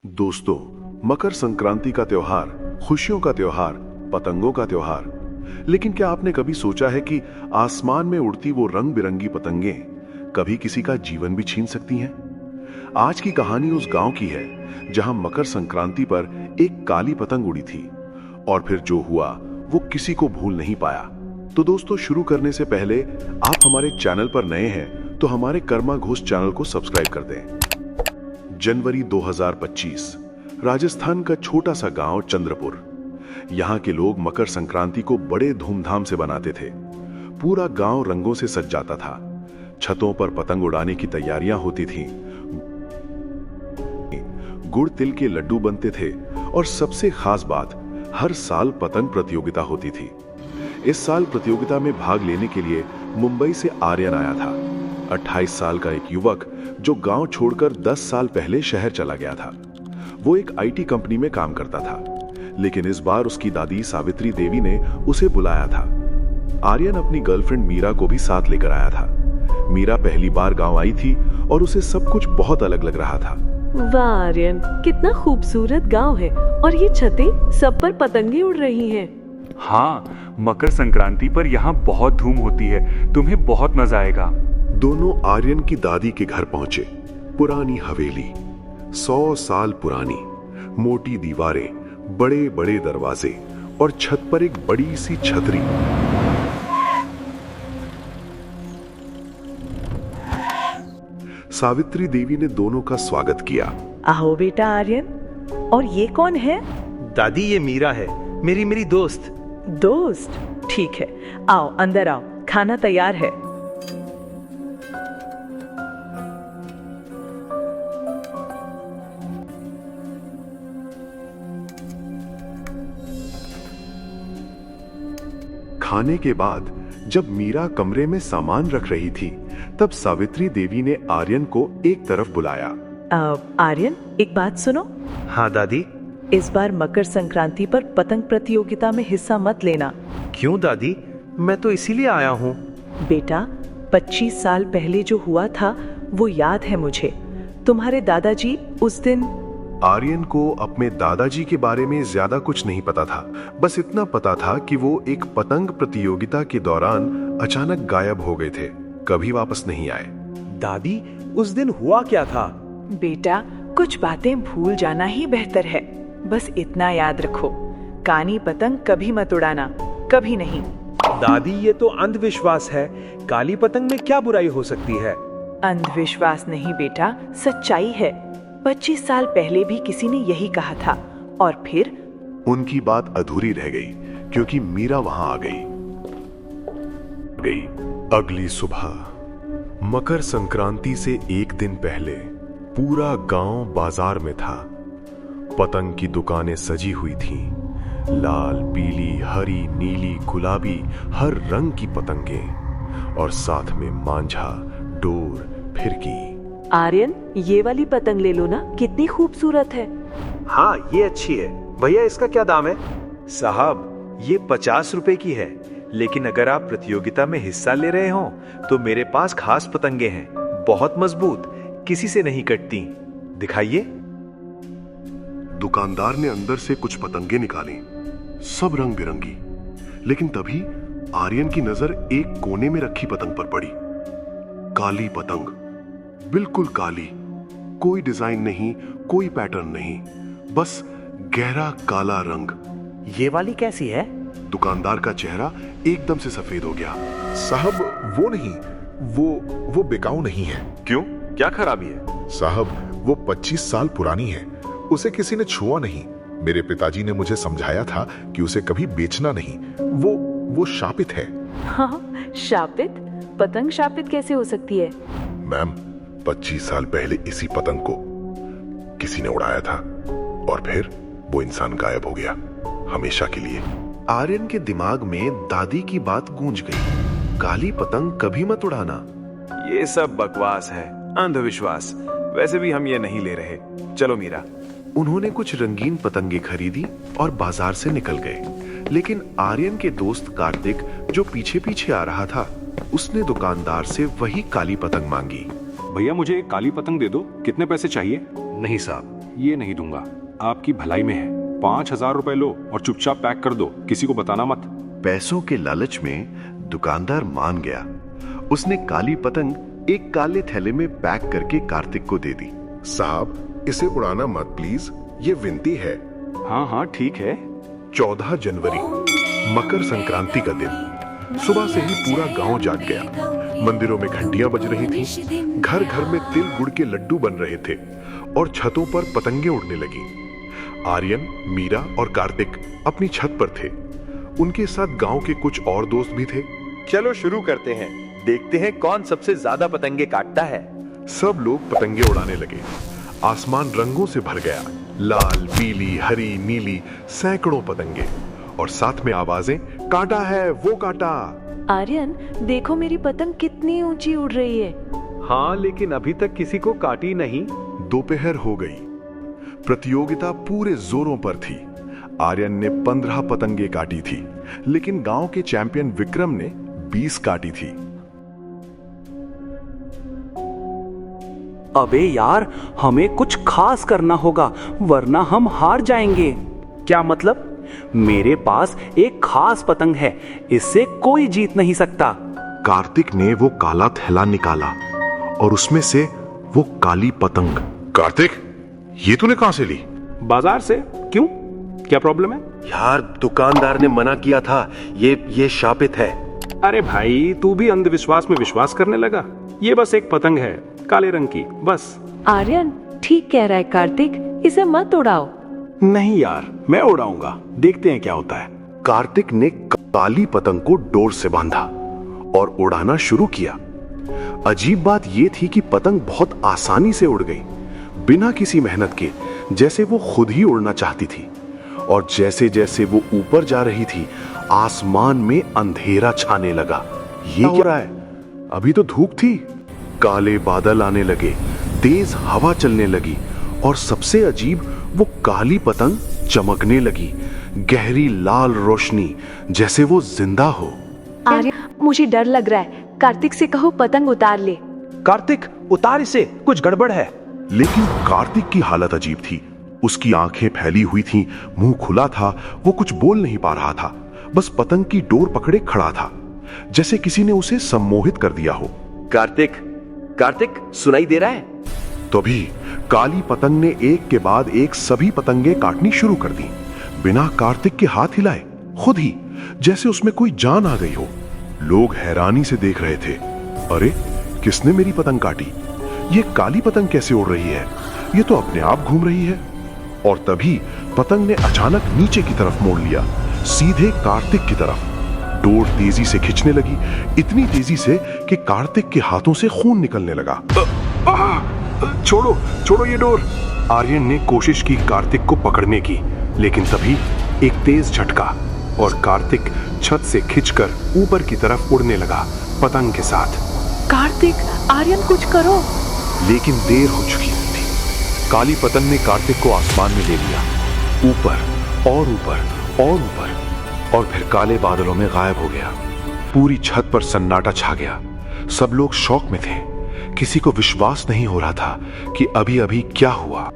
दोस्तों, मकर संक्रांति का त्योहार खुशियों का त्योहार, पतंगों का त्योहार। लेकिन क्या आपने कभी सोचा है कि आसमान में उड़ती वो रंग बिरंगी पतंगें कभी किसी का जीवन भी छीन सकती हैं? आज की कहानी उस गांव की है जहां मकर संक्रांति पर एक काली पतंग उड़ी थी और फिर जो हुआ वो किसी को भूल नहीं पाया। तो दोस्तों, शुरू करने से पहले आप हमारे चैनल पर नए हैं तो हमारे कर्मा घोष चैनल को सब्सक्राइब कर दें। जनवरी 2025, राजस्थान का छोटा सा गांव चंद्रपुर। यहां के लोग मकर संक्रांति को बड़े धूमधाम से बनाते थे। पूरा गांव रंगों से सज जाता था। छतों पर पतंग उड़ाने की तैयारियां होती थीं। गुड़ तिल के लड्डू बनते थे और सबसे खास बात, हर साल पतंग प्रतियोगिता होती थी। इस साल प्रतियोगिता में भाग लेने के लिए मुंबई से आर्यन आया था। 28 साल का एक युवक जो गांव छोड़कर 10 साल पहले शहर चला गया था। वो एक आईटी कंपनी में काम करता था, लेकिन इस बार उसकी दादी सावित्री देवी ने उसे बुलाया था। आर्यन अपनी गर्लफ्रेंड मीरा को भी साथ लेकर आया था। मीरा पहली बार गांव आई थी और उसे सब कुछ बहुत अलग लग रहा था। वाह आर्यन, कितना खूबसूरत गांव है और ये छतें सब पर पतंगे उड़ रही हैं। हाँ, मकर संक्रांति पर यहाँ बहुत धूम होती है। तुम्हें बहुत मजा आएगा। दोनों आर्यन की दादी के घर पहुंचे। पुरानी हवेली, 100 साल पुरानी, मोटी दीवारें, बड़े बड़े दरवाजे और छत पर एक बड़ी सी छतरी। सावित्री देवी ने दोनों का स्वागत किया। आओ बेटा आर्यन। और ये कौन है? दादी, ये मीरा है, मेरी दोस्त। दोस्त? ठीक है, आओ अंदर आओ, खाना तैयार है। खाने के बाद जब मीरा कमरे में सामान रख रही थी, तब सावित्री देवी ने आर्यन को एक तरफ बुलाया। आर्यन, एक बात सुनो। हाँ दादी। इस बार मकर संक्रांति पर पतंग प्रतियोगिता में हिस्सा मत लेना। क्यों दादी? मैं तो इसीलिए आया हूँ। बेटा, 25 साल पहले जो हुआ था वो याद है मुझे। तुम्हारे दादाजी उस दिन। आर्यन को अपने दादाजी के बारे में ज्यादा कुछ नहीं पता था। बस इतना पता था कि वो एक पतंग प्रतियोगिता के दौरान अचानक गायब हो गए थे, कभी वापस नहीं आए। दादी, उस दिन हुआ क्या था? बेटा, कुछ बातें भूल जाना ही बेहतर है। बस इतना याद रखो, कानी पतंग कभी मत उड़ाना, कभी नहीं। दादी, ये तो अंधविश्वास है। काली पतंग में क्या बुराई हो सकती है? अंधविश्वास नहीं बेटा, सच्चाई है। 25 साल पहले भी किसी ने यही कहा था और फिर। उनकी बात अधूरी रह गई क्योंकि मीरा वहां आ गई। अगली सुबह, मकर संक्रांति से एक दिन पहले, पूरा गांव बाजार में था। पतंग की दुकानें सजी हुई थीं। लाल, पीली, हरी, नीली, गुलाबी, हर रंग की पतंगें और साथ में मांझा, डोर, फिरकी। आर्यन, ये वाली पतंग ले लो ना, कितनी खूबसूरत है। हाँ, ये अच्छी है। भैया, इसका क्या दाम है? साहब, ये 50 रुपए की है, लेकिन अगर आप प्रतियोगिता में हिस्सा ले रहे हो तो मेरे पास खास पतंगे हैं, बहुत मजबूत, किसी से नहीं कटती। दिखाइए। दुकानदार ने अंदर से कुछ पतंगे निकाली, सब रंग बिरंगी। लेकिन तभी आर्यन की नजर एक कोने में रखी पतंग पर पड़ी। काली पतंग, बिल्कुल काली, कोई डिजाइन नहीं, कोई पैटर्न नहीं, बस गहरा काला रंग। ये वाली कैसी है? दुकानदार का चेहरा एकदम से सफेद हो गया। साहब, वो नहीं, वो बिकाऊ नहीं है। क्यों? क्या खराबी है? साहब, वो 25 साल पुरानी है, उसे किसी ने छुआ नहीं। मेरे पिताजी ने मुझे समझाया था कि उसे कभी बेचना नहीं। वो शापित है। हाँ, शापित? पतंग शापित कैसे हो सकती है? मैम, 25 साल पहले इसी पतंग को किसी ने उड़ाया था और फिर वो इंसान गायब हो गया, हमेशा के लिए। आर्यन के दिमाग में दादी की बात गूंज गई। काली पतंग कभी मत उड़ाना। ये सब बकवास है, अंधविश्वास। वैसे भी हम ये नहीं ले रहे। चलो मीरा। उन्होंने कुछ रंगीन पतंगे खरीदी और बाजार से निकल गए। लेकिन आर्यन के दोस्त कार्तिक, जो पीछे पीछे आ रहा था, उसने दुकानदार से वही काली पतंग मांगी। भैया, मुझे एक काली पतंग दे दो। कितने पैसे चाहिए? नहीं साहब, ये नहीं दूंगा, आपकी भलाई में है। 5,000 रुपए लो और चुपचाप पैक कर दो, किसी को बताना मत। पैसों के लालच में दुकानदार मान गया। उसने काली पतंग एक काले थैले में पैक करके कार्तिक को दे दी। साहब, इसे उड़ाना मत प्लीज, ये विनती है। हाँ हाँ ठीक है। 14 जनवरी, मकर संक्रांति का दिन। सुबह से ही पूरा गांव जाग गया। मंदिरों में घंटियां बज रही थीं, घर घर में तिल गुड़ के लड्डू बन रहे थे और छतों पर पतंगे उड़ने लगी। आर्यन, मीरा और कार्तिक अपनी छत पर थे। उनके साथ गांव के कुछ और दोस्त भी थे। चलो शुरू करते हैं, देखते हैं कौन सबसे ज्यादा पतंगे काटता है। सब लोग पतंगे उड़ाने लगे। आसमान रंगों से भर गया, लाल, पीली, हरी, नीली, सैकड़ों पतंगे और साथ में आवाजें, काटा है, वो काटा। आर्यन, देखो मेरी पतंग कितनी ऊंची उड़ रही है। हाँ, लेकिन अभी तक किसी को काटी नहीं। दोपहर हो गई। प्रतियोगिता पूरे जोरों पर थी। आर्यन ने 15 पतंगे काटी थी, लेकिन गांव के चैंपियन विक्रम ने 20 काटी थी। अबे यार, हमें कुछ खास करना होगा वरना हम हार जाएंगे। क्या मतलब? मेरे पास एक खास पतंग है, इससे कोई जीत नहीं सकता। कार्तिक ने वो काला थैला निकाला और उसमें से वो काली पतंग। कार्तिक, ये तूने कहां से ली? बाजार से। क्यों, क्या प्रॉब्लम है? यार, दुकानदार ने मना किया था, ये शापित है। अरे भाई, तू भी अंधविश्वास में विश्वास करने लगा। ये बस एक पतंग है, काले रंग की, बस। आर्यन ठीक कह रहा है कार्तिक, इसे मत उड़ाओ। नहीं यार, मैं उड़ाऊंगा, देखते हैं क्या होता है। कार्तिक ने काली पतंग को डोर से बांधा और उड़ाना शुरू किया। अजीब बात यह थी कि पतंग बहुत आसानी से उड़ गई, बिना किसी मेहनत के, जैसे वो खुद ही उड़ना चाहती थी। और जैसे जैसे वो ऊपर जा रही थी, आसमान में अंधेरा छाने लगा। ये क्या हो रहा है? अभी तो धूप थी। काले बादल आने लगे, तेज हवा चलने लगी और सबसे अजीब, वो काली पतंग चमकने लगी, गहरी लाल रोशनी, जैसे वो जिंदा हो। आर्यन, मुझे डर लग रहा है, कार्तिक से कहो पतंग उतार ले। कार्तिक, उतार इसे, कुछ गड़बड़ है। लेकिन कार्तिक की हालत अजीब थी। उसकी आंखें फैली हुई थीं, मुंह खुला था, वो कुछ बोल नहीं पा रहा था, बस पतंग की डोर पकड़े खड़ा था, जैसे किसी ने उसे सम्मोहित कर दिया हो। कार्तिक, कार्तिक, सुनाई दे रहा है? तभी काली पतंग ने एक के बाद एक सभी पतंगे काटनी शुरू कर दी, बिना कार्तिक के हाथ हिलाए, खुद ही, जैसे उसमें कोई जान आ गई हो। लोग हैरानी से देख रहे थे। अरे, किसने मेरी पतंग काटी? ये काली पतंग कैसे उड़ रही है? ये तो अपने आप घूम रही है। और तभी पतंग ने अचानक नीचे की तरफ मोड़ लिया, सीधे कार्तिक की तरफ। डोर तेजी से खिंचने लगी, इतनी तेजी से कि कार्तिक के हाथों से खून निकलने लगा। छोड़ो, छोड़ो ये डोर। आर्यन ने कोशिश की कार्तिक को पकड़ने की, लेकिन तभी एक तेज झटका और कार्तिक छत से खिंचकर ऊपर की तरफ उड़ने लगा, पतंग के साथ। कार्तिक, आर्यन कुछ करो। लेकिन देर हो चुकी थी। काली पतंग ने कार्तिक को आसमान में ले लिया, ऊपर और ऊपर और ऊपर, और फिर काले बादलों में गायब हो गया। पूरी छत पर सन्नाटा छा गया। सब लोग शौक में थे। किसी को विश्वास नहीं हो रहा था कि अभी अभी क्या हुआ।